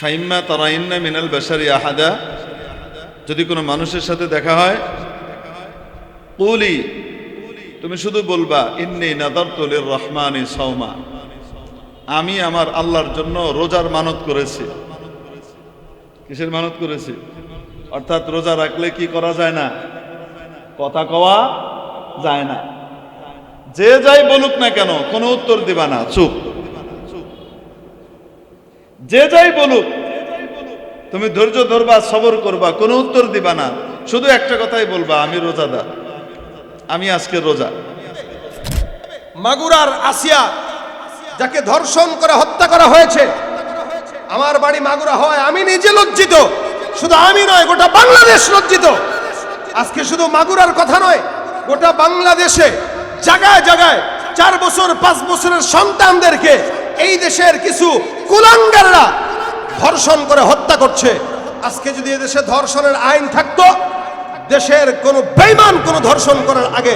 ফাইম্মা তারাইন্না মিনাল বাশারি আহাদা, যদি কোনো মানুষের সাথে দেখা হয়, কুলি, তুমি শুধু বলবা ইন্নী নাযারতু লির-রহমানি সাওমা, আমি আমার আল্লাহর জন্য রোজার মানত করেছি। কিসের মানত করেছি? অর্থাৎ রোজা রাখলে কি করা যায় না? কথা কওয়া যায় না। যে যাই বলুক না কেন কোনো উত্তর দিবা না, চুপ। যে যাই বলুক তুমি ধৈর্য ধরবা, সবর করবা, কোনো উত্তর দিবা না, শুধু একটা কথাই বলবা, আমি রোজাদার, আমি আজকে রোজা। মাগুরার আসিয়া, যাকে ধর্ষণ করে হত্যা করা হয়েছে, আমার বাড়ি মাগুরা হয়, আমি নিজে লজ্জিত, শুধু আমি নয় গোটা বাংলাদেশ লজ্জিত। আজকে শুধু মাগুরার কথা নয়, গোটা বাংলাদেশে জায়গায় জায়গায় 4 বছর 5 বছরের সন্তানদেরকে এই দেশের কিছু কুলাঙ্গাররা ধর্ষণ করে হত্যা করছে। আজকে যদি এদেশে ধর্ষণের আইন থাকতো, দেশের কোনো বেঈমান কোনো ধর্ষণ করার আগে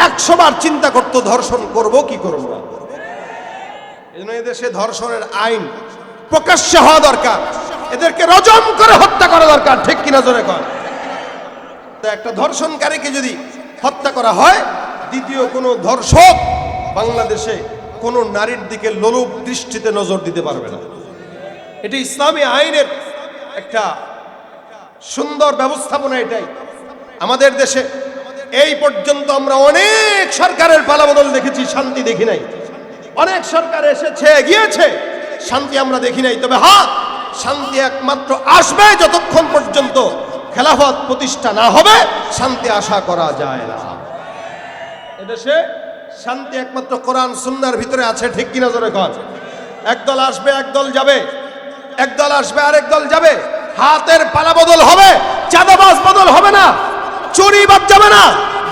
100 বার চিন্তা করতো ধর্ষণ করব কি করব না। এজন্য এদেশে ধর্ষণের আইন প্রকাশ্যে হওয়া দরকার, এদেরকে রজম করে হত্যা করা দরকার, ঠিক কিনা জোরে কর। তো একটা ধর্ষণকারীকে যদি হত্যা করা হয়, দ্বিতীয় কোনো ধর্ষক বাংলাদেশে কোনো নারীর দিকে লোলুপ দৃষ্টিতে নজর দিতে পারবে না। এটি ইসলামী আইনের একটা সুন্দর ব্যবস্থাপনা। এটাই আমাদের দেশে এই পর্যন্ত আমরা অনেক সরকারের পালাবদল দেখেছি, শান্তি দেখি নাই। অনেক সরকার এসেছে গিয়েছে, শান্তি আমরা দেখি নাই। তবে হ্যাঁ, শান্তি একমাত্র আসবে যতক্ষণ পর্যন্ত খেলাফত প্রতিষ্ঠা না হবে, শান্তি আশা করা যায় না। এদেশে শান্তি একমাত্র কোরআন সুন্নাহর ভিতরে আছে, ঠিক কিনা জোরে কর। একদল আসবে একদল যাবে, একদল আসবে আরেক দল যাবে, হাতের পালা বদল হবে, চাঁদাবাজ বদল হবে না, চুরি বাদ যাবে না,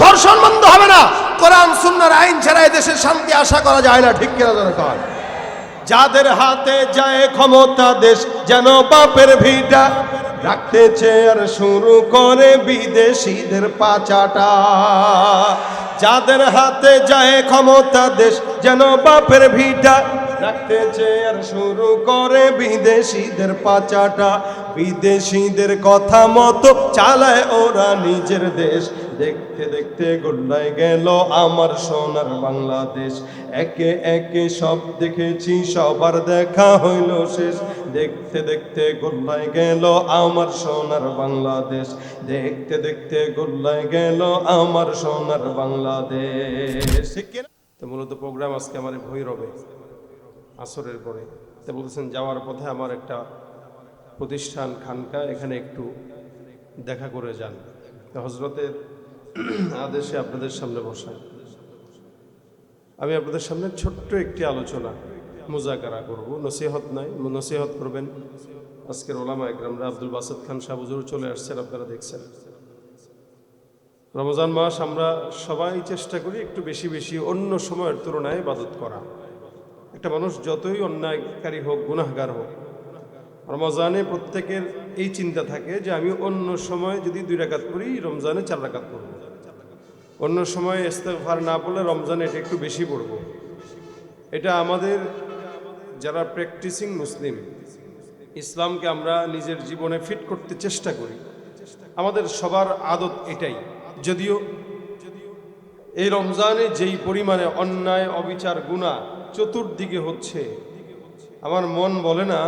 ধর্ষণ বন্ধ হবে না। কোরআন সুন্নাহর আইন ছাড়া এদেশে শান্তি আশা করা যায় না, ঠিক কিনা জোরে কর। যাদের হাতে যায় ক্ষমতা, দেশ যেন বাপের ভিটা, রাখতেছে আর শুরু করে বিদেশিদের পাচাটা। যাদের হাতে যায় ক্ষমতা, দেশ যেন বাপের ভিটা, রাখতেছে আর শুরু করে বিদেশিদের পাচাটা। বিদেশিদের কথা মতো চালায় ওরা নিজের দেশ। দেখতে দেখতে গোল্লায় গেল আমার সোনার বাংলাদেশ। একে একে সব দেখেছি, সবার দেখা হইল শেষ। দেখতে দেখতে গোল্লায় গেল আমার সোনার বাংলাদেশ। দেখতে দেখতে গোল্লায় গেল আমার সোনার বাংলাদেশ। ঠিক কিনা? তো মূলত প্রোগ্রাম আজকে আমার ভৈরবে আসরের পরে। তো বলতেছেন যাওয়ার পথে আমার একটা প্রতিষ্ঠান খানকা, এখানে একটু দেখা করে যান। হজরতের আদেশে আপনাদের সামনে বসা, আমি আপনাদের সামনে ছোট্ট একটি আলোচনা মুজাকারা করব। নসিহত নাই, নসিহত করবেন আজকের ওলামা একরামরা। আব্দুল বাসেত খান সাহেব হুজুর চলে আসছেন, আপনারা দেখছেন। রমজান মাস আমরা সবাই চেষ্টা করি একটু বেশি বেশি অন্য সময়ের তুলনায় ইবাদত করা। একটা মানুষ যতই অন্যায়কারী হোক, গুনাহগার হোক, রমজানে প্রত্যেকের এই চিন্তা থাকে যে আমি অন্য সময় যদি 2 রাকাত পড়ি, রমজানে 4 রাকাত পড়ব। অন্য সময় ইস্তেগফার না পড়লে রমজানে এটা একটু বেশি পড়ব। এটা আমাদের যারা প্র্যাকটিসিং মুসলিম, ইসলামকে আমরা নিজের জীবনে ফিট করতে চেষ্টা করি, আমাদের সবার আদত এটাই। যদিও এই রমজানে যেই পরিমাণে অন্যায়, অবিচার, গুনাহ চতুর্দিকে হচ্ছে, আমার মন বলে না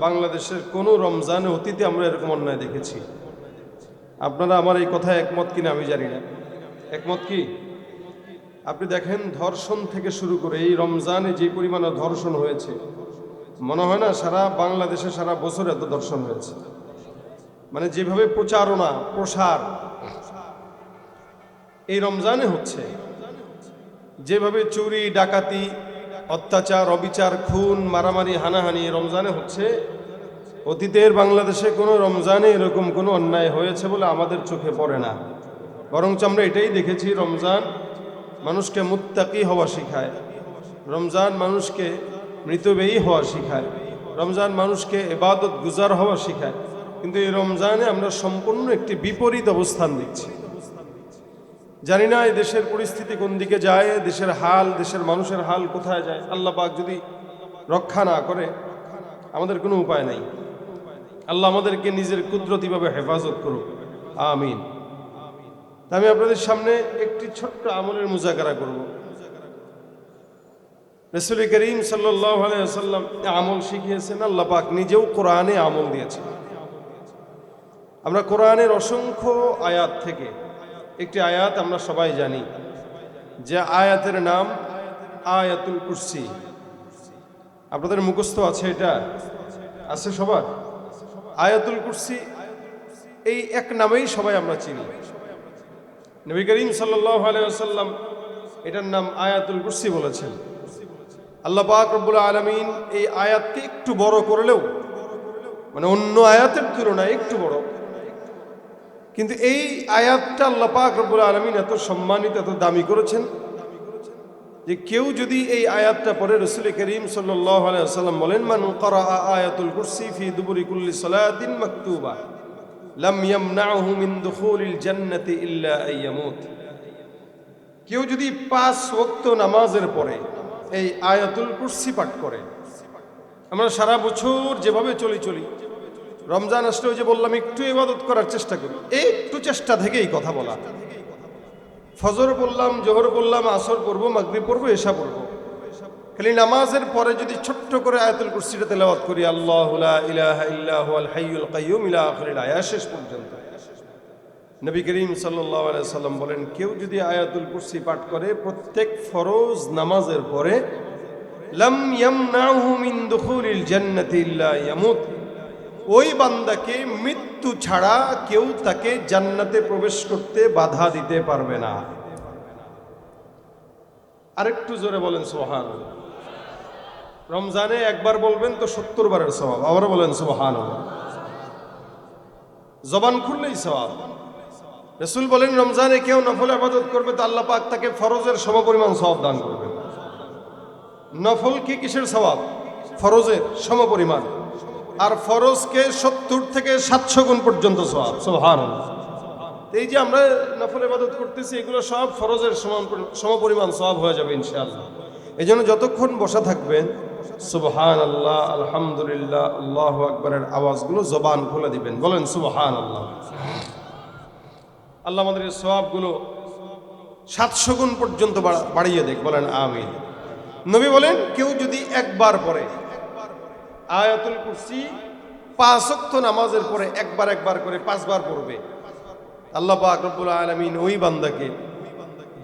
বাংলাদেশের কোনো রমজানে অতীতে আমরা এরকম অন্যায় দেখেছি। আপনারা আমার এই কথায় একমত কিনা আমি জানি না। একমত কি? আপনি দেখেন, ধর্ষণ থেকে শুরু করে এই রমজানে যে পরিমাণে ধর্ষণ হয়েছে, মনে হয় না সারা বাংলাদেশে সারা বছর এত ধর্ষণ হয়েছে। মানে যেভাবে প্রচারণা, প্রসার এই রমজানে হচ্ছে, যেভাবে চুরি, ডাকাতি, অত্যাচার, অবিচার, খুন, মারামারি, হানাহানি রমজানে হচ্ছে, অতীতের বাংলাদেশে কোনো রমজানে এরকম কোনো অন্যায় হয়েছে বলে আমাদের চোখে পড়ে না। বরঞ্চ আমরা এটাই দেখেছি, রমজান মানুষকে মুত্তাকি হওয়া শিখায়, রমজান মানুষকে মৃতব্যয়ী হওয়া শিখায়, রমজান মানুষকে ইবাদত গুজার হওয়া শিখায়। কিন্তু এই রমজানে আমরা সম্পূর্ণ একটি বিপরীত অবস্থান দেখছি। জানি না এই দেশের পরিস্থিতি কোন দিকে যায়, দেশের হাল, দেশের মানুষের হাল কোথায় যায়। আল্লাহ পাক যদি রক্ষা না করে আমাদের কোনো উপায় নাই। আল্লাহ আমাদেরকে নিজের কুদরতিভাবে হেফাজত করুক, আমিন। আমি আপনাদের সামনে একটি ছোট্ট আমলের মুজাকারা করব। রাসূল করিম সাল্লাল্লাহু আলাইহি ওয়াসাল্লাম আমল শিখিয়েছেন, আল্লাহ পাক নিজেও কোরআনে আমল দিয়েছেন। আমরা কোরআনের অসংখ্য আয়াত থেকে একটি আয়াত আমরা সবাই জানি, যে আয়াতের নাম আয়াতুল কুরসি। আপনাদের মুখস্থ আছে? এটা আছে সবার? আয়াতুল কুরসি এই এক নামেই সবাই আমরা চিনি। নবী করিম সাল্লাল্লাহু আলাইহি ওয়াসাল্লাম এটার নাম আয়াতুল কুরসি বলেছেন। আল্লাহ পাক রব্বুল আলামিন এই আয়াতকে একটু বড় করলেও, মানে অন্য আয়াতের তুলনায় একটু বড়, কিন্তু এই আয়াতটা আল্লাহ পাক রব্বুল আলামিন এত সম্মানিত, এত দামি করেছেন যে কেউ যদি এই আয়াতটা পড়ে, রাসূল করিম সাল্লাল্লাহু আলাইহি ওয়াসাল্লাম বলেন, মান ক্বারাআ আয়াতুল কুরসি ফি দুবুরি কুল্লি সালাতিন মাকতুবা লাম ইয়ামনাহু মিন দুখুলিল জান্নাতি ইল্লা আইয়ামুত। কেউ যদি 5 ওয়াক্ত নামাজের পরে এই আয়াতুল কুরসি পাঠ করে, আমরা সারা বছর যেভাবে চলি, রমজান আসলেও যে বললাম একটু ইবাদত করার চেষ্টা করি, এই একটু চেষ্টা থেকেই কথা বলা। ফজর পড়লাম, জোহর পড়লাম, আসর পড়বো, মাগরিব পড়বো, এশা পড়বো, খালি নামাজের পরে যদি ছোট্ট করে আয়াতুল কুরসিটা তেলাওয়াত করি, আল্লাহু লা ইলাহা ইল্লা হুয়াল হাইয়ুল কাইয়্যুম ইলা আখিরিল আয়াত শেষ পর্যন্ত, নবী করিম সাল্লাল্লাহু আলাইহি ওয়াসাল্লাম বলেন, কেউ যদি আয়াতুল কুরসি পাঠ করে প্রত্যেক ফরজ নামাজের পরে, লাম ইয়ামনাহু মিন দুখুলিল জান্নাতি ইল্লা ইয়ামুত, ওই বান্দাকে মৃত্যু ছাড়া কেউ তাকে জান্নাতে প্রবেশ করতে বাধা দিতে পারবে না। আরেকটু জোরে বলেন সুবহানাল্লাহ। রমজানে একবার বলবেন তো 70 বারের সওয়াব। আবার বলেন সুবহানাল্লাহ। জবান খুললেই সওয়াব। রাসূল বলেন, রমজানে কেউ নফল ইবাদত করবে তো আল্লাহ পাক তাকে ফরজের সমপরিমাণ সওয়াব দান করবেন। নফল কি কিসের সওয়াব? ফরজের সমপরিমাণ। আর ফরজকে 70 থেকে 700 গুণ পর্যন্ত সওয়াব। সুবহানাল্লাহ। এই যে আমরা নফল ইবাদত করতেছি, এগুলো সব ফরজের সমপরিমাণ সওয়াব হয়ে যাবে ইনশাআল্লাহ। এই জন্য যতক্ষণ বসা থাকবেন, সুবহানাল্লাহ, আলহামদুলিল্লাহ, আল্লাহু আকবারের আওয়াজগুলো জবান খুলে দিবেন। বলেন সুবহানাল্লাহ। আল্লাহ আমাদের সওয়াবগুলো 700 গুণ পর্যন্ত বাড়িয়ে দেখ। বলেন আমিন। নবী বলেন, কেউ যদি একবার পড়ে আয়াতুল কুরসি 5 ওয়াক্ত নামাজের পরে একবার করে 5 বার পড়বে, আল্লাহ পাক রব্বুল আলামিন ওই বান্দাকে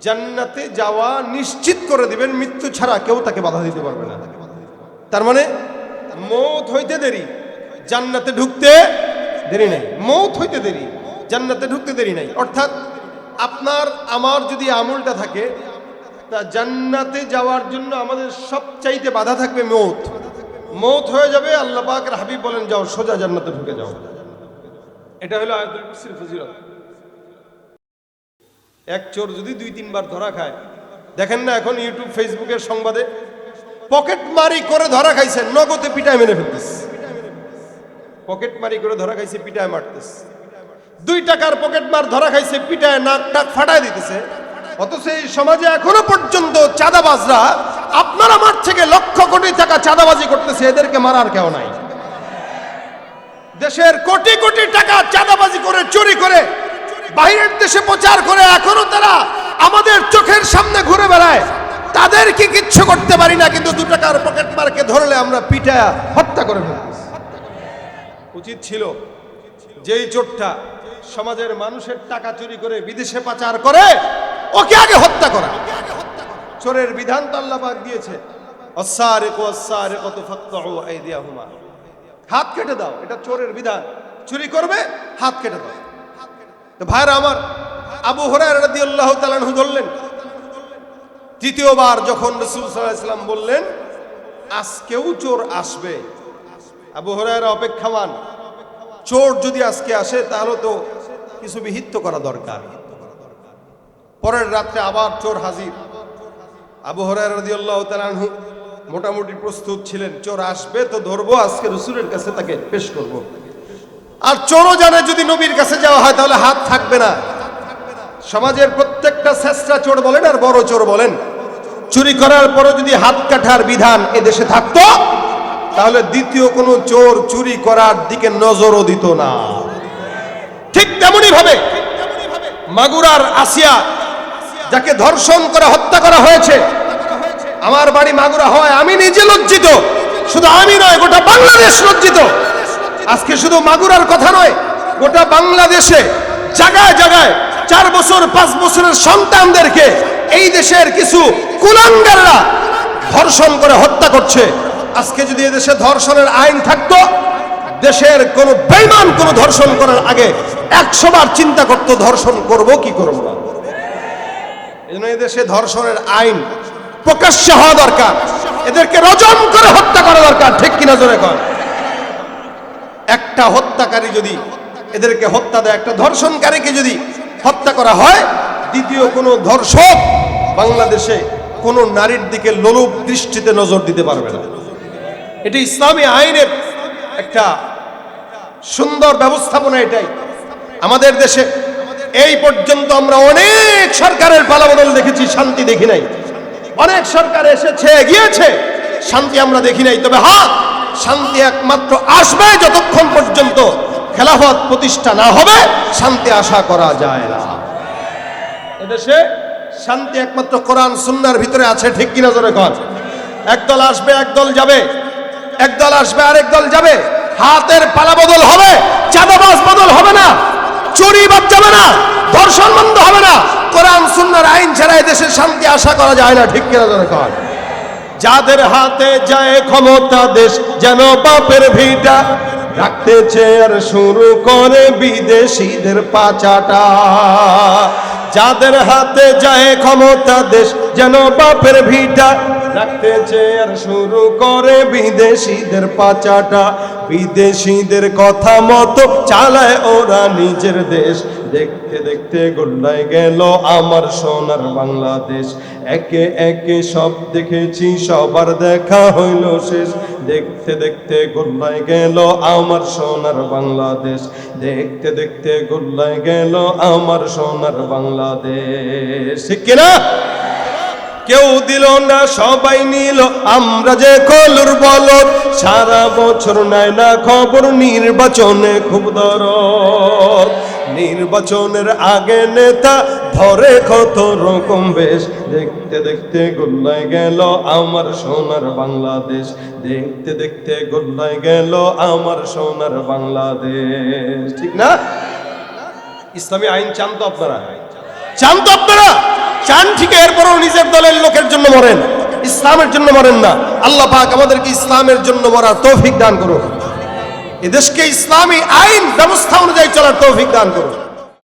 জান্নাতে যাওয়া নিশ্চিত করে দিবেন, মৃত্যু ছাড়া কেউ তাকে বাধা দিতে পারবে না। তার মানে মওত হইতে দেরি, জান্নাতে ঢুকতে দেরি নাই। মওত হইতে দেরি, জান্নাতে ঢুকতে দেরি নাই। অর্থাৎ আপনার আমার যদি আমলটা থাকে, তা জান্নাতে যাওয়ার জন্য আমাদের সবচাইতে বাধা থাকবে মওত। মওত হয়ে যাবে, আল্লাহ পাকের হাবিব বলেন, যাও সোজা জান্নাতে ঢুকে যাও। এটা হলো আয়াতুল কুরসির ফজিলত। এক চোর যদি 2-3 বার ধরা খায়, দেখেন না এখন ইউটিউব ফেসবুকের সংবাদে, পকেট মারি করে ধরা খাইছে, নগদে পিটায় মেরে ফেলতেছে। পকেট মারি করে ধরা খাইছে, পিটায় মারতেছে। 2 টাকার পকেট মার ধরা খাইছে, পিটায় নাক টাক ফাটায় দিতেছে। অথচ এই সমাজে এখনো পর্যন্ত চাঁদাবাজরা আপনার আমার থেকে লক্ষ কোটি টাকা চাঁদাবাজি করতেছে, এদেরকে মারার কেউ নাই। দেশের কোটি কোটি টাকা চাঁদাবাজি করে, চুরি করে বাইরের দেশে প্রচার করে, এখনো তারা আমাদের চোখের সামনে ঘুরে বেড়ায়। তাদেরকে কিচ্ছু করতে পারি না, কিন্তু 2 টাকার পকেট মারকে ধরলে আমরা পিটায়া হত্যা করে ফেলতেছি। উচিত ছিল যেই চোরটা সমাজের মানুষের টাকা চুরি করে বিদেশে পাচার করে, ওকে আগে হত্যা করা। চোরের বিধান তো আল্লাহ পাক দিয়েছে, আস-সারিকু ওয়াস-সারিকাতু ফাকতাউ আইদিয়াহুমা, হাত কেটে দাও। এটা চোরের বিধান, চুরি করবে হাত কেটে দাও। তো ভাইরা আমার, আবু হুরায়রা রাদিয়াল্লাহু তাআলা আনহু ধরলেন। তৃতীয়বার যখন রাসূল সাল্লাল্লাহু আলাইহি ওয়াসাল্লাম বললেন, আজকেও চোর আসবে, আবু হুরায়রা অপেক্ষামান। চোর যদি আজকে আসে, তাহলে তো কিছু বিহিত করা দরকার। পরের রাত্রে আবার চোর হাজির। আবু হুরায়রা রাদিয়াল্লাহু তাআলা আনহু মোটামুটি প্রস্তুত ছিলেন, চোর আসবে তো ধরবো, আজকে রাসূলের কাছে তাকে পেশ করব। আর চোরও জানে যদি নবীর কাছে যাওয়া হয় তাহলে হাত থাকবে না। সমাজের প্রত্যেকটা শেষরা চোর বলেন আর বড় চোর বলেন, চুরি করার পরও যদি হাত কাটার বিধান এদেশে থাকতো, তাহলে দ্বিতীয় কোনো চোর চুরি করার দিকে নজরও দিত না। ঠিক তেমনি ভাবে মাগুরার আসিয়া, যাকে ধর্ষণ করে হত্যা করা হয়েছে, আমার বাড়ি মাগুরা হয় আমি নিজে লজ্জিত, শুধু আমি নয় গোটা বাংলাদেশ লজ্জিত। আজকে শুধু মাগুরার কথা নয়, গোটা বাংলাদেশে জায়গায় জায়গায় 4 বছর 5 বছরের সন্তানদেরকে এই দেশের কিছু কুলাঙ্গাররা ধর্ষণ করে হত্যা করছে। আজকে যদি এদেশে ধর্ষণের আইন থাকতো, দেশের কোন বেঈমান কোন ধর্ষণ করার আগে 100 বার চিন্তা করত ধর্ষণ করব কি করব না। এজন্য এদেশে ধর্ষণের আইন প্রকাশ্যে হওয়া দরকার, এদেরকে রজম করে হত্যা করা দরকার। ঠিক কিনা জোরে কর। একটা হত্যাকারী যদি এদেরকে হত্যা দেয়, একটা ধর্ষণকারীকে যদি হত্যা করা হয়, দ্বিতীয় কোনো ধর্ষক বাংলাদেশে কোনো নারীর দিকে লোলুপ দৃষ্টিতে নজর দিতে পারবে না। এটি ইসলামী আইনের একটা সুন্দর ব্যবস্থাপনা। এটাই আমাদের দেশে এই পর্যন্ত আমরা অনেক সরকারের পালাবদল দেখেছি, শান্তি দেখি নাই। অনেক সরকার এসেছে গিয়েছে, শান্তি আমরা দেখি নাই। তবে হ্যাঁ, শান্তি একমাত্র আসবে যতক্ষণ পর্যন্ত খেলাফত প্রতিষ্ঠা না হবে, শান্তি আশা করা যায় না। এদেশে শান্তি একমাত্র কোরআন সুন্নাহর ভিতরে আছে। ঠিক কিনা জোরে কর। একদল আসবে একদল যাবে, একদল আসবে আরেক দল যাবে, হাতের পালা বদল হবে, চাঁদাবাজ বদল হবে না, চুরি বাদ যাবে না, ধর্ষণ বন্ধ হবে না। কোরআন সুন্নাহর আইন ছাড়া এদেশে শান্তি আশা করা যায় না। ঠিক কিনা জোরে কর। যাদের হাতে যায় ক্ষমতা, দেশ যেন বাপের ভিটা, রাখতে চেয়ার শুরু করে বিদেশিদের পাচাটা। যাদের হাতে যায় ক্ষমতা, দেশ যেন বাপের ভিটা, রাখতে চেয়ার শুরু করে বিদেশিদের পাচাটা। বিদেশিদের কথা মতো চালায় ওরা নিজের দেশ। দেখতে দেখতে গোল্লায় গেল আমার সোনার বাংলাদেশ। একে একে সব দেখেছি, সবার দেখা হইল শেষ। দেখতে দেখতে গোল্লায় গেল আমার সোনার বাংলাদেশ। দেখতে দেখতে গোল্লায় গেল আমার সোনার বাংলাদেশ। ঠিক কিনা? কেউ দিল না, সবাই নিল, আমরা যে কলুর বলদ। সারা বছর নেয় না খবর, নির্বাচনে খুব দরদ। নির্বাচনের আগে নেতা ধরে কত রকম বেশ। দেখতে দেখতে গোল্লায় গেল আমার সোনার বাংলাদেশ। দেখতে দেখতে গোল্লায় গেল আমার সোনার বাংলাদেশ। ঠিক না? ইসলামী আইন চান তো আপনারা? চান তো আপনারা? চান ঠিক, এরপরও নিজের দলের লোকের জন্য মরেন, ইসলামের জন্য মরেন না। আল্লাহ পাক আমাদেরকে ইসলামের জন্য মরার তৌফিক দান করুন। এদেশকে ইসলামী আইন ব্যবস্থা অনুযায়ী চলার তৌফিক দান করুন।